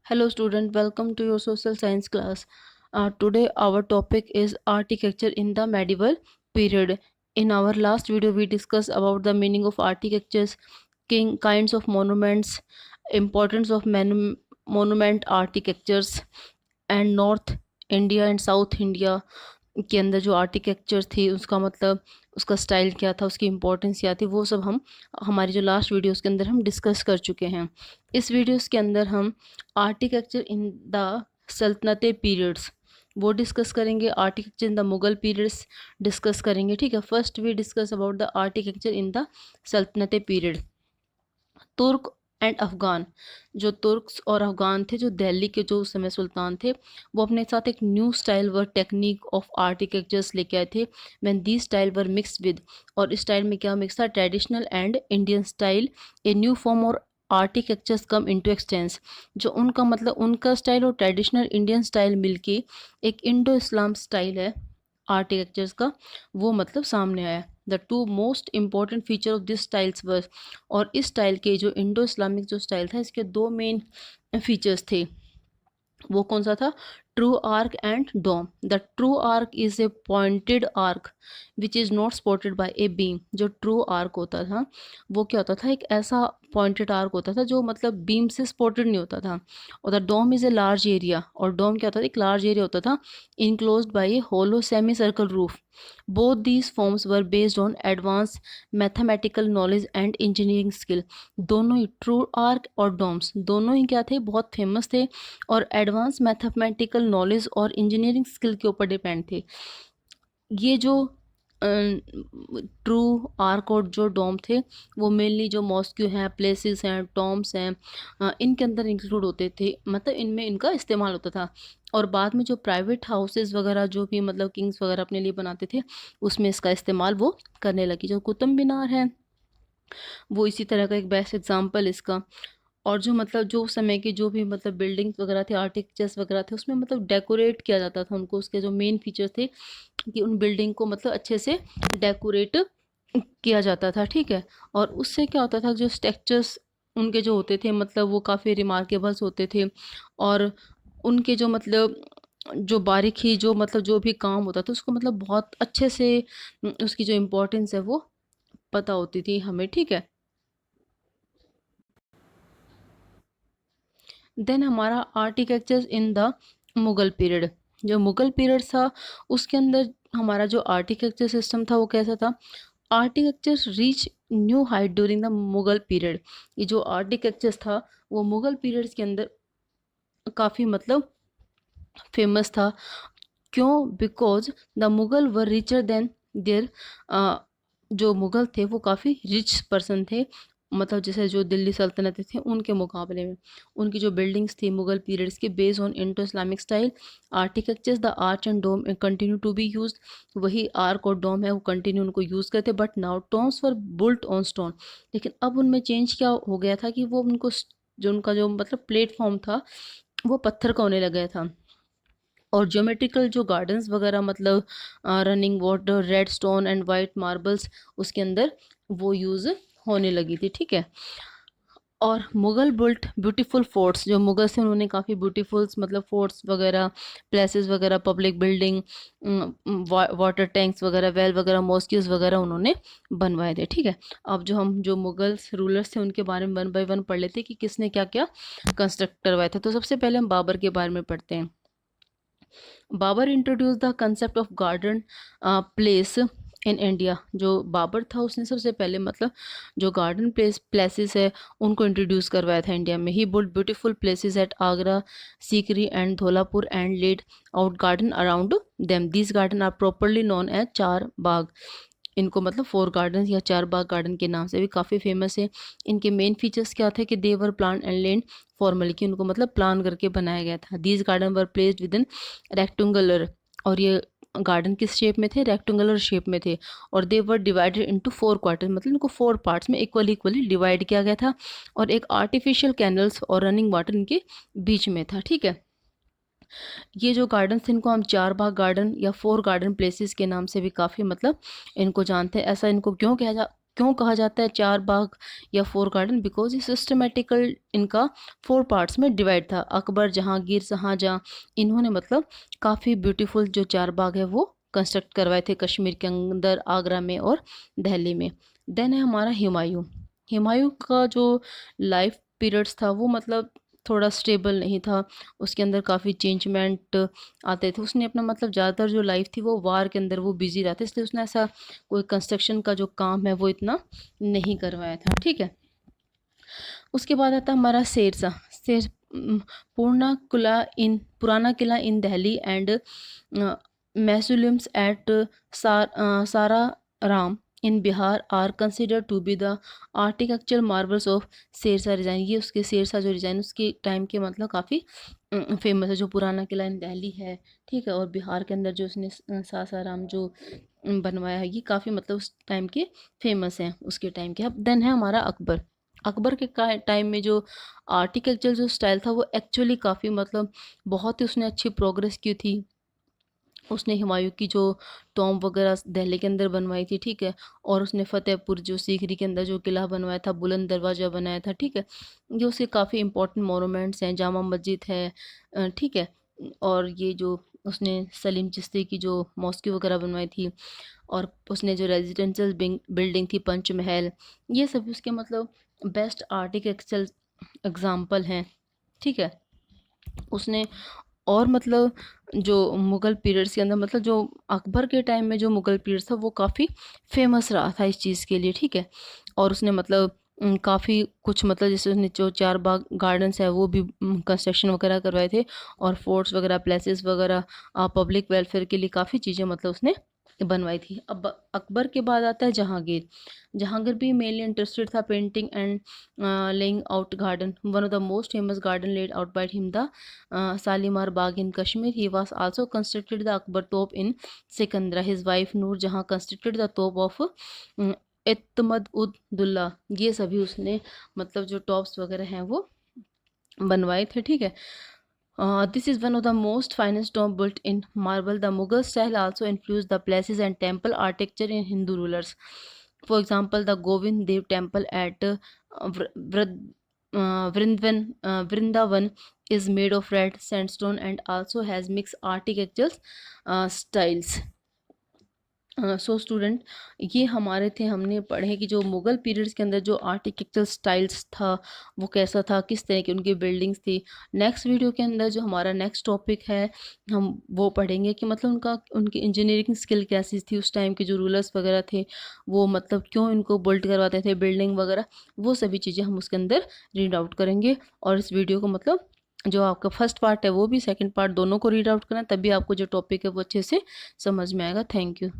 Hello student, welcome to your social science class. Today our topic is architecture in the medieval period. In our last video we discussed about the meaning of architectures, kinds of monuments, importance of monument architectures and North India and South India के अंदर जो architecture थी उसका मतलब उसका style क्या था, उसकी इम्पोर्टेंस क्या थी, वो सब हम हमारी जो लास्ट वीडियोस के अंदर हम डिस्कस कर चुके हैं। इस वीडियोस के अंदर हम architecture in the sultanate periods वो डिस्कस करेंगे। Architecture in the Mughal periods discuss करेंगे। ठीक है, first we discuss about the architecture in the sultanate period. Turk and Afghan, जो तुर्क्स और अफ़गान थे, जो दिल्ली के जो उस समय सुल्तान थे, वो अपने साथ एक न्यू स्टाइल व टेक्निक ऑफ आर्किटेक्चर्स लेके आए थे। When the style were mix with, और इस स्टाइल में क्या मिक्स था, traditional and Indian style, a new form और आर्किटेक्चर्स कम इनटू एक्सटेंस। जो उनका मतलब उनका स्टाइल और ट्रेडिशनल इंडियन स्टाइल मिलके एक इंडो इस्लाम स्टाइल है आर्किटेक्चर्स का, वो मतलब सामने आया। The two most important feature of this styles were, और इस स्टाइल के जो इंडो इस्लामिक जो स्टाइल था, इसके दो मेन फीचर्स थे। वो कौन सा था, true arch and dome. The true arch is a pointed arch which is not supported by a beam. जो ट्रू आर्क होता था वो क्या होता था, एक ऐसा पॉइंटेड आर्क होता था जो मतलब बीम से सपोर्टेड नहीं होता था। और the dome is a large area, और डोम क्या होता था, एक लार्ज एरिया होता था enclosed by a hollow semi circle roof. Both these forms were based on advance mathematical knowledge and engineering skill. दोनों ही ट्रू आर्क और डोम्स दोनों ही क्या थे, बहुत फेमस थे और एडवांस मैथमेटिकल नॉलेज और इंजीनियरिंग स्किल के ऊपर डिपेंड थे। ये जो ट्रू आर्क और जो डोम थे वो मेनली जो मॉस्क्यू हैं, प्लेसेस हैं, टॉम्स हैं, इनके अंदर इंक्लूड होते थे, मतलब इनमें इनका इस्तेमाल होता था। और बाद में जो प्राइवेट हाउसेस वगैरह जो भी मतलब किंग्स वगैरह अपने लिए बनाते थे, उसमें इसका इस्तेमाल वो करने लगी। जो कुतुब मीनार है वो इसी तरह का एक बेस्ट एग्जांपल इसका। और जो मतलब जो उस समय की जो भी मतलब बिल्डिंग्स वगैरह थे, आर्किटेक्चर्स वगैरह थे, उसमें मतलब डेकोरेट किया जाता था उनको। उसके जो मेन फीचर थे कि उन बिल्डिंग को मतलब अच्छे से डेकोरेट किया जाता था। ठीक है, और उससे क्या होता था, जो स्ट्रक्चर्स उनके जो होते थे मतलब वो काफ़ी रिमार्केबल्स होते थे। और उनके जो मतलब जो बारीकी जो मतलब जो भी काम होता था उसको मतलब बहुत अच्छे से उसकी जो इम्पोर्टेंस है वो पता होती थी हमें। ठीक है, देन हमारा architecture in the Mughal period. जो मुगल पीरियड था उसके अंदर हमारा जो आर्किटेक्चर सिस्टम था वो कैसा था, architecture reach new height during the Mughal period. ये जो आर्किटेक्चर था वो मुगल पीरियड्स के अंदर काफ़ी मतलब फेमस था। क्यों, because the Mughal were richer than their, जो मुगल थे वो काफ़ी रिच पर्सन थे, मतलब जैसे जो दिल्ली सल्तनत थे उनके मुकाबले में। उनकी जो बिल्डिंग्स थी मुगल पीरियड्स की, based on Indo Islamic style architectures, the arch and dome continue to be use. वही आर्क और डोम है वो कंटिन्यू उनको यूज़ करते, but now tombs were built on stone. लेकिन अब उनमें चेंज क्या हो गया था कि वो उनको जो उनका जो मतलब प्लेटफॉर्म था वो पत्थर का होने लगा था। और ज्योमेट्रिकल जो गार्डन्स वगैरह मतलब running water, red stone and white marbles उसके अंदर वो यूज़ होने लगी थी। ठीक है, और मुगल बिल्ट ब्यूटीफुल फोर्ट्स। जो मुगल से उन्होंने काफ़ी ब्यूटीफुल मतलब फोर्ट्स वगैरह, प्लेसेस वगैरह, पब्लिक बिल्डिंग, वाटर टैंक्स वगैरह, वेल वगैरह, मॉस्कियोज वगैरह उन्होंने बनवाए थे। ठीक है, अब जो हम जो मुगल रूलर्स थे उनके बारे में वन बाय वन पढ़ लेते कि किसने क्या क्या कंस्ट्रक्ट करवाया था। तो सबसे पहले हम बाबर के बारे में पढ़ते हैं। Babur introduce the concept of garden place in India. जो बाबर था उसने सबसे पहले मतलब जो गार्डन प्लेसेस है उनको इंट्रोड्यूस करवाया था इंडिया में। He built beautiful places at Agra, Sikri and Dholpur and laid out garden around them. This garden are properly known as Char Bagh. इनको मतलब फोर गार्डन या चार बाग गार्डन के नाम से भी काफ़ी फेमस है। इनके मेन फीचर्स क्या थे कि देवर प्लान एंड लैंड फॉर्मली, कि उनको मतलब प्लान करके बनाया गया था। These garden were placed with in rectangular, और ये गार्डन किस शेप में थे, रेक्टेंगुलर शेप में थे। और they were divided into four quarter, मतलब इनको फोर पार्ट्स में इक्वली इक्वली डिवाइड किया गया था। और एक आर्टिफिशियल कैनल्स और रनिंग वाटर इनके बीच में था। ठीक है, ये जो गार्डन थे इनको हम चार बाग गार्डन या फोर गार्डन प्लेसेस के नाम से भी काफ़ी मतलब इनको जानते हैं। ऐसा इनको क्यों क्यों कहा जाता है चार बाग या फोर गार्डन? बिकॉज ये सिस्टमेटिकल इनका फोर पार्ट्स में डिवाइड था। अकबर, जहांगीर, शाहजहां, इन्होंने मतलब काफ़ी ब्यूटीफुल जो चार बाग है वो कंस्ट्रक्ट करवाए थे कश्मीर के अंदर, आगरा में और दिल्ली में। देन है हमारा हुमायूं। हुमायूं का जो लाइफ पीरियड्स था वो मतलब थोड़ा स्टेबल नहीं था, उसके अंदर काफ़ी चेंजमेंट आते थे। उसने अपना मतलब ज़्यादातर जो लाइफ थी वो वार के अंदर वो बिजी रहता, इसलिए उसने ऐसा कोई कंस्ट्रक्शन का जो काम है वो इतना नहीं करवाया था। ठीक है, उसके बाद आता है हमारा Sher Shah. Sher Purana Qila in Delhi and mausoleums at Sasaram in Bihar are considered to be the architectural marvels of Sher Shah design. ये उसके शेरशाह जो डिज़ाइन उसके टाइम के मतलब काफ़ी फेमस है। जो पुराना किला इन दिल्ली है, ठीक है, और बिहार के अंदर जो उसने सासाराम जो बनवाया है, ये काफ़ी मतलब उस टाइम के फेमस हैं, उसके टाइम के। अब देन है हमारा अकबर। अकबर के टाइम में जो आर्किटेक्चर जो स्टाइल था वो एक्चुअली काफ़ी मतलब बहुत ही उसने अच्छी प्रोग्रेस की थी। उसने हुमायूं की जो टॉम वगैरह दिल्ली के अंदर बनवाई थी, ठीक है, और उसने फतेहपुर जो सीकरी के अंदर जो किला बनवाया था, बुलंद दरवाज़ा बनाया था, ठीक है। ये उसके काफ़ी इंपॉर्टेंट मोनूमेंट्स हैं। जामा मस्जिद है, ठीक है, और ये जो उसने सलीम चिश्ती की जो मॉस्क वगैरह बनवाई थी, और उसने जो रेजिडेंशियल बिल्डिंग थी पंचमहल, ये सभी उसके मतलब बेस्ट आर्किटेक्चरल एग्जाम्पल हैं, ठीक है। उसने और मतलब जो मुग़ल पीरियड्स के अंदर मतलब जो अकबर के टाइम में जो मुग़ल पीरियड्स था वो काफ़ी फेमस रहा था इस चीज़ के लिए, ठीक है। और उसने मतलब काफ़ी कुछ मतलब जैसे उसने जो चार बाग गार्डन्स है वो भी कंस्ट्रक्शन वगैरह करवाए थे, और फोर्ट्स वगैरह, प्लेसेस वगैरह, पब्लिक वेलफेयर के लिए काफ़ी चीज़ें मतलब उसने बनवाई थी। अब अकबर के बाद आता है जहांगीर। जहांगीर भी मेनली इंटरेस्टेड था painting and laying out garden. One of the most famous garden laid out by him the Salimar Bagh in Kashmir. He was also constructed the Akbar Top in Sikandra. His wife Noor Jahan constructed the top of इत्तमद उद दुल्ला। ये सभी उसने मतलब जो tops वगैरह हैं वो बनवाए थे, ठीक है। This is one of the most finest tomb built in marble. The Mughal style also influenced the places and temple architecture in Hindu rulers. For example, the Govind Dev temple at Vrindavan is made of red sandstone and also has mixed architectural styles. So student, ये हमारे थे, हमने पढ़े कि जो Mughal periods के अंदर जो आर्किटेक्चरल स्टाइल्स था वो कैसा था, किस तरह की उनकी बिल्डिंग्स थी। नेक्स्ट वीडियो के अंदर जो हमारा नेक्स्ट टॉपिक है हम वो पढ़ेंगे कि मतलब उनकी इंजीनियरिंग स्किल कैसी थी, उस टाइम के जो रूलर्स वगैरह थे वो मतलब क्यों इनको बिल्ड करवाते थे बिल्डिंग वगैरह, वो सभी चीज़ें हम उसके अंदर रीड आउट करेंगे। और इस वीडियो को मतलब जो आपका फर्स्ट पार्ट है वो भी, सेकंड पार्ट दोनों को रीड आउट करना, तभी आपको जो टॉपिक है वो अच्छे से समझ में आएगा। Thank you.